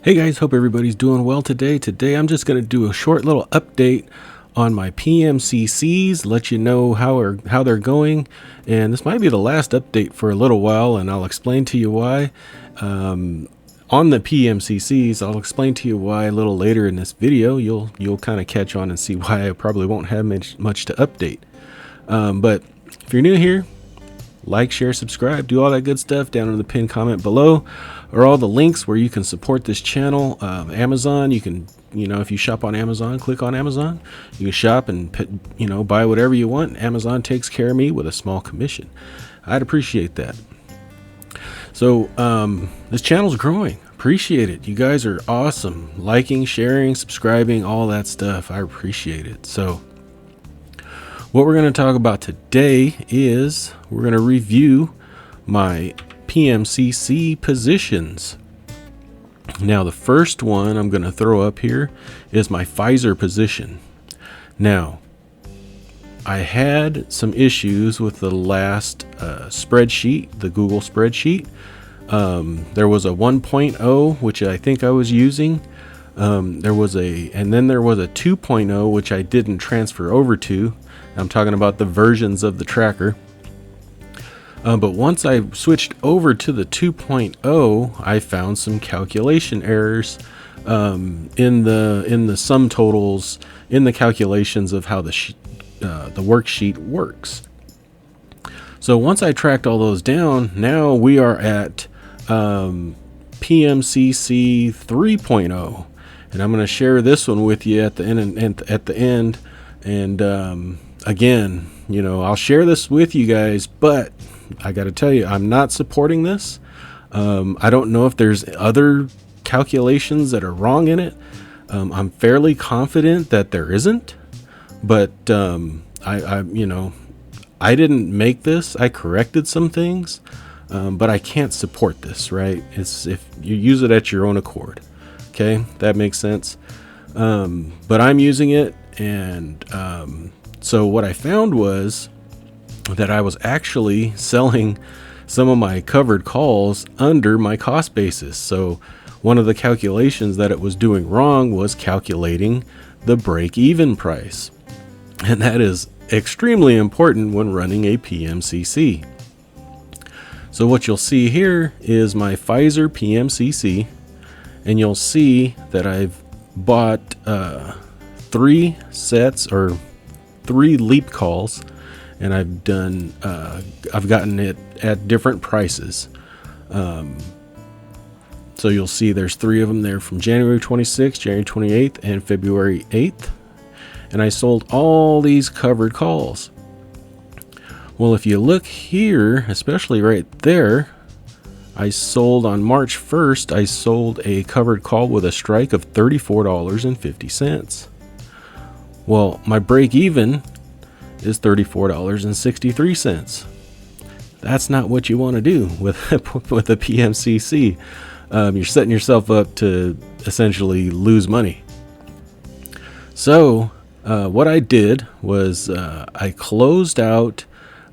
Hey guys, hope everybody's doing well today. Today I'm just going to do a short little update on my PMCCs, let you know how they're going. And this might be the last update for a little while, and I'll explain to you why. On the PMCCs, I'll explain to you why a little later in this video. You'll kind of catch on and see why I probably won't have much to update. But if you're new here, like, share, subscribe, do all that good stuff down in the pinned comment below, or all the links where you can support this channel. Amazon, you can, if you shop on Amazon, click on Amazon. You can shop and, buy whatever you want. Amazon takes care of me with a small commission. I'd appreciate that. So this channel's growing. Appreciate it. You guys are awesome. Liking, sharing, subscribing, all that stuff. I appreciate it. So what we're going to talk about today is we're going to review my PMCC positions. Now, the first one I'm going to throw up here is my Pfizer position. Now, I had some issues with the last spreadsheet, the Google spreadsheet. There was a 1.0, which I think I was using. There was a 2.0, which I didn't transfer over to. I'm talking about the versions of the tracker. But once I switched over to the 2.0, I found some calculation errors in the sum totals, in the calculations of how the worksheet works. So once I tracked all those down, now we are at PMCC 3.0, and I'm going to share this one with you at the end. And again, I'll share this with you guys, but I got to tell you, I'm not supporting this. I don't know if there's other calculations that are wrong in it. I'm fairly confident that there isn't, but I didn't make this. I corrected some things, but I can't support this, right? It's if you use it at your own accord. Okay, that makes sense. But I'm using it, and so what I found was that I was actually selling some of my covered calls under my cost basis. So one of the calculations that it was doing wrong was calculating the break-even price. And that is extremely important when running a PMCC. So what you'll see here is my Pfizer PMCC, and you'll see that I've bought 3 sets or 3 leap calls, and I've gotten it at different prices. So you'll see there's 3 of them there from January 26th, January 28th, and February 8th. And I sold all these covered calls. Well, if you look here, especially right there, I sold on March 1st, I sold a covered call with a strike of $34.50. Well, my break even is $34.63. That's not what you want to do with a PMCC. You're setting yourself up to essentially lose money. So what I did was I closed out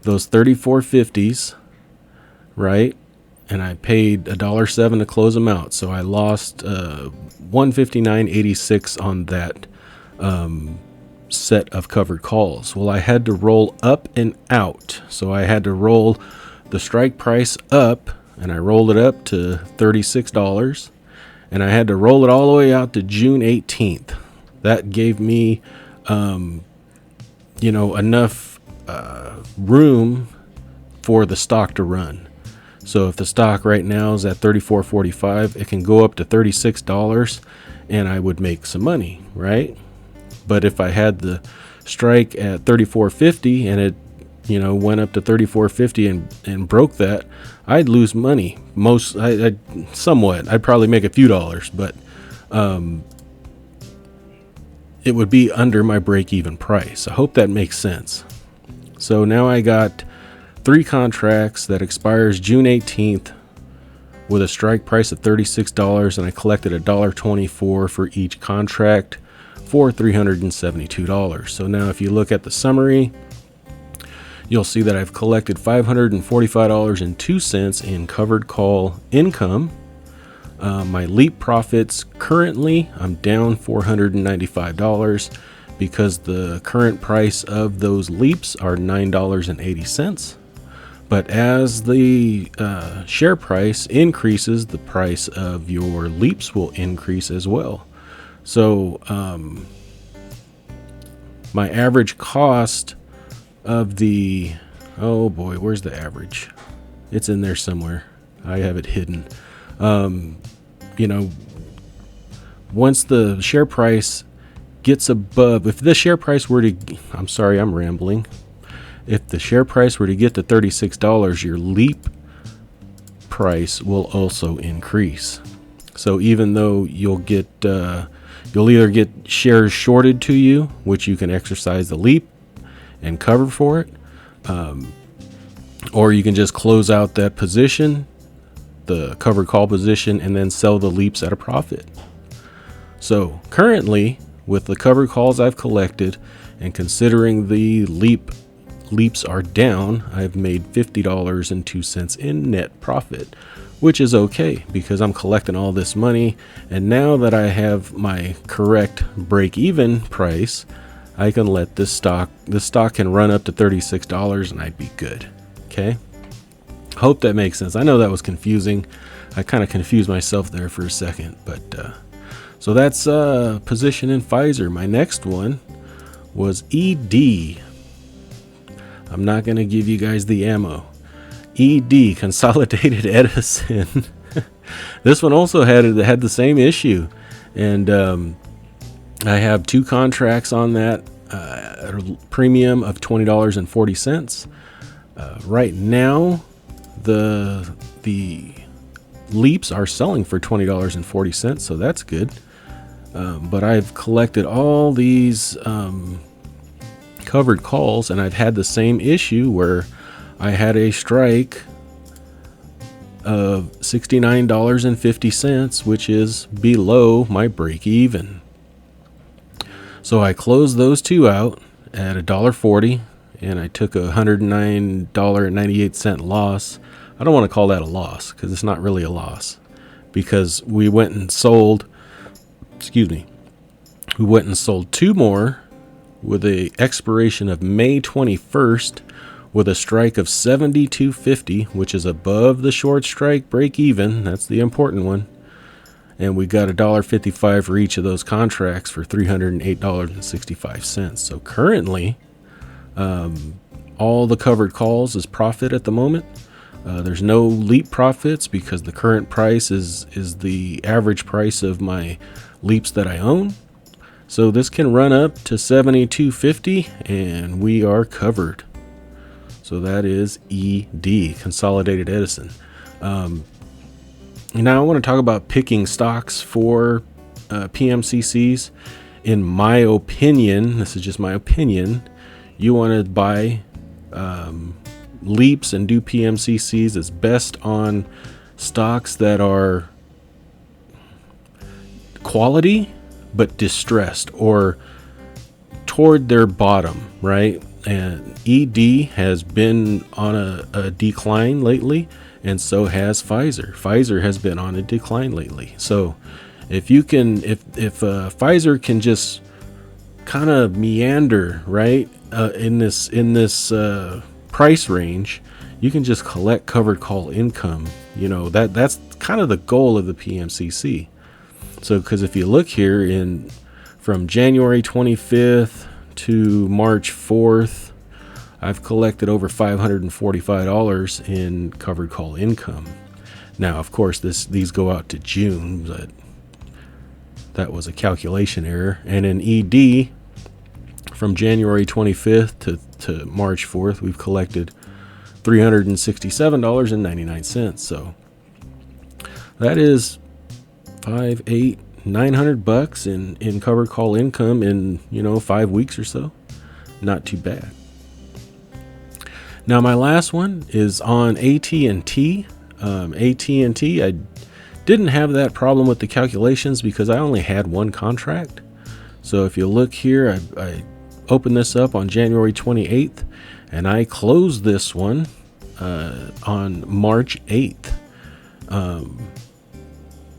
those 34.50s, right? And I paid $1.07 to close them out. So I lost $159.86 on that set of covered calls. Well, I had to roll up and out. So I had to roll the strike price up, and I rolled it up to $36, and I had to roll it all the way out to June 18th. That gave me enough room for the stock to run. So if the stock right now is at $34.45, it can go up to $36 and I would make some money, right? But if I had the strike at $34.50 and it went up to $34.50 and broke that, I'd lose money. Somewhat. I'd probably make a few dollars, but it would be under my break-even price. I hope that makes sense. So now I got 3 contracts that expires June 18th with a strike price of $36, and I collected $1.24 for each contract for $372. So now if you look at the summary, you'll see that I've collected $545.02 in covered call income. My leap profits currently, I'm down $495 because the current price of those leaps are $9.80. But as the share price increases, the price of your leaps will increase as well. So my average cost of the, oh boy, where's the average? It's in there somewhere. I have it hidden. Once the share price gets above, if the share price were to, I'm sorry, I'm rambling. If the share price were to get to $36, your leap price will also increase. So even though you'll either get shares shorted to you, which you can exercise the leap and cover for it, or you can just close out that position, the covered call position, and then sell the leaps at a profit. So currently, with the covered calls I've collected, and considering the leaps are down, I've made $50.02 in net profit, which is okay because I'm collecting all this money. And now that I have my correct break-even price, I can let this stock can run up to $36 and I'd be good. Okay. Hope that makes sense. I know that was confusing. I kind of confused myself there for a second, but so that's position in Pfizer. My next one was ED. I'm not going to give you guys the ammo. ED, Consolidated Edison. This one also had the same issue, and I have 2 contracts on that at a premium of $20.40. Right now, the leaps are selling for $20.40, so that's good. But I've collected all these covered calls, and I've had the same issue where I had a strike of $69.50, which is below my break even. So I closed those 2 out at $1.40, and I took a $109.98 loss. I don't want to call that a loss because it's not really a loss, because we went and sold 2 more with a expiration of May 21st with a strike of $72.50, which is above the short strike break even. That's the important one. And we got $1.55 for each of those contracts for $308.65. So currently, all the covered calls is profit at the moment. There's no leap profits because the current price is the average price of my leaps that I own. So this can run up to $72.50 and we are covered. So that is ED, Consolidated Edison. Now I want to talk about picking stocks for PMCCs. In my opinion, this is just my opinion, you want to buy leaps and do PMCCs. It's best on stocks that are quality but distressed or toward their bottom, right? And ED has been on a decline lately, and so has Pfizer. Pfizer has been on a decline lately. So if Pfizer can just kind of meander right in this price range, you can just collect covered call income. That's kind of the goal of the PMCC. So because if you look here from January 25th to March 4th, I've collected over $545 in covered call income. Now, of course, these go out to June, but that was a calculation error. And in ED, from January 25th to March 4th, we've collected $367.99. So that is $900 in covered call income in 5 weeks or so. Not too bad. Now my last one is on AT&T. AT&T, I didn't have that problem with the calculations because I only had one contract. So if you look here, I opened this up on January 28th and I closed this one on March 8th.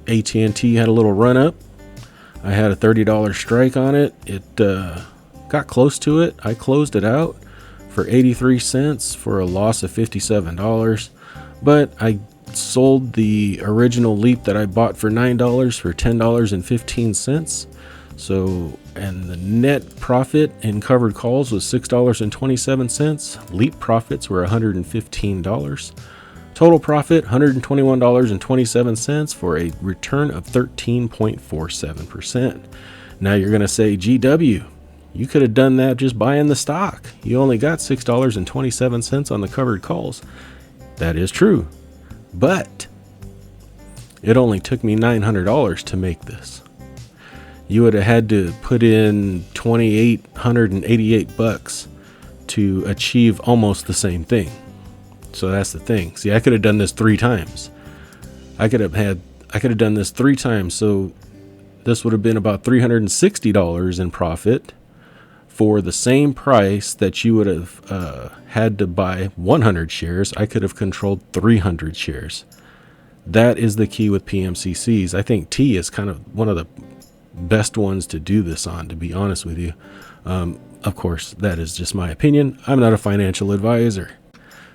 AT&T had a little run up. I had a $30 strike on it. It got close to it. I closed it out for 83 cents for a loss of $57. But I sold the original Leap that I bought for $9 for $10.15. So, and the net profit in covered calls was $6.27. Leap profits were $115. Total profit $121.27 for a return of 13.47%. Now you're going to say, GW, you could have done that just buying the stock. You only got $6.27 on the covered calls. That is true, but it only took me $900 to make this. You would have had to put in $2,888 to achieve almost the same thing. So that's the thing. See, I could have done this 3 times. I could have done this 3 times. So this would have been about $360 in profit for the same price that you would have had to buy 100 shares. I could have controlled 300 shares. That is the key with PMCCs. I think T is kind of one of the best ones to do this on, to be honest with you. Of course, that is just my opinion. I'm not a financial advisor.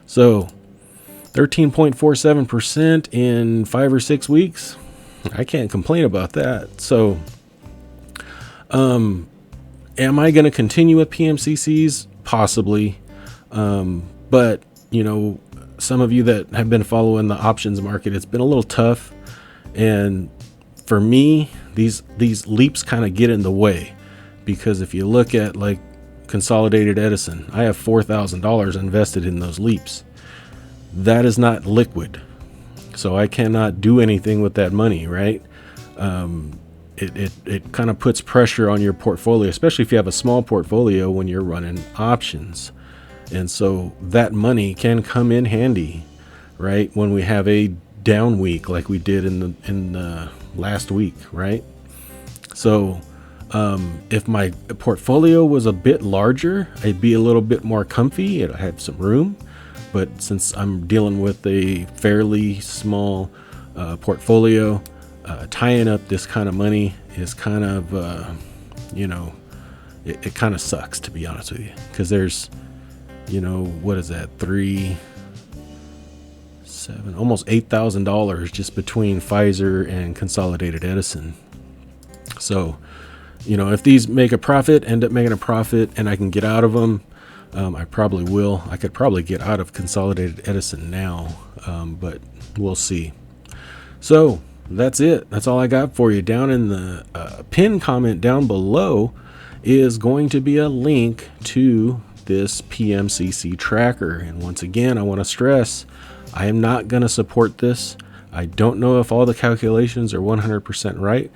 So 13.47% in 5 or 6 weeks. I can't complain about that. So, am I going to continue with PMCCs? Possibly. But you know, some of you that have been following the options market, it's been a little tough. And for me, these leaps kind of get in the way, because if you look at like Consolidated Edison, I have $4,000 invested in those leaps. That is not liquid, so I cannot do anything with that money, right? It kind of puts pressure on your portfolio, especially if you have a small portfolio when you're running options. And so that money can come in handy, right, when we have a down week like we did in the last week, right? So if my portfolio was a bit larger, I'd be a little bit more comfy. I'd have some room. But since I'm dealing with a fairly small portfolio, tying up this kind of money is kind of, it kind of sucks, to be honest with you. Because there's, what is that? 3, 7, almost $8,000 just between Pfizer and Consolidated Edison. So, if these make a profit, end up making a profit, and I can get out of them, I probably will. I could probably get out of Consolidated Edison now, but we'll see. So that's it. That's all I got for you. Down in the pinned comment down below is going to be a link to this PMCC tracker. And once again, I want to stress, I am not going to support this. I don't know if all the calculations are 100% right.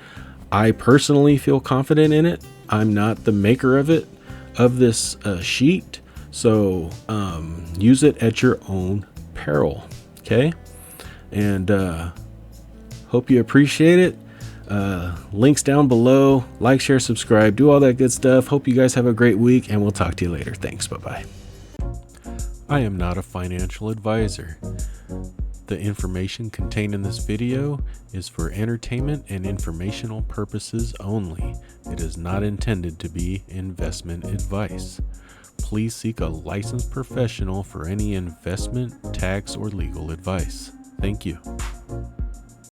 I personally feel confident in it. I'm not the maker of this sheet. So use it at your own peril. Okay. And hope you appreciate it. Links down below. Like, share, subscribe, do all that good stuff. Hope you guys have a great week, and we'll talk to you later. Thanks. Bye-bye. I am not a financial advisor. The information contained in this video is for entertainment and informational purposes only. It is not intended to be investment advice. Please seek a licensed professional for any investment, tax, or legal advice. Thank you.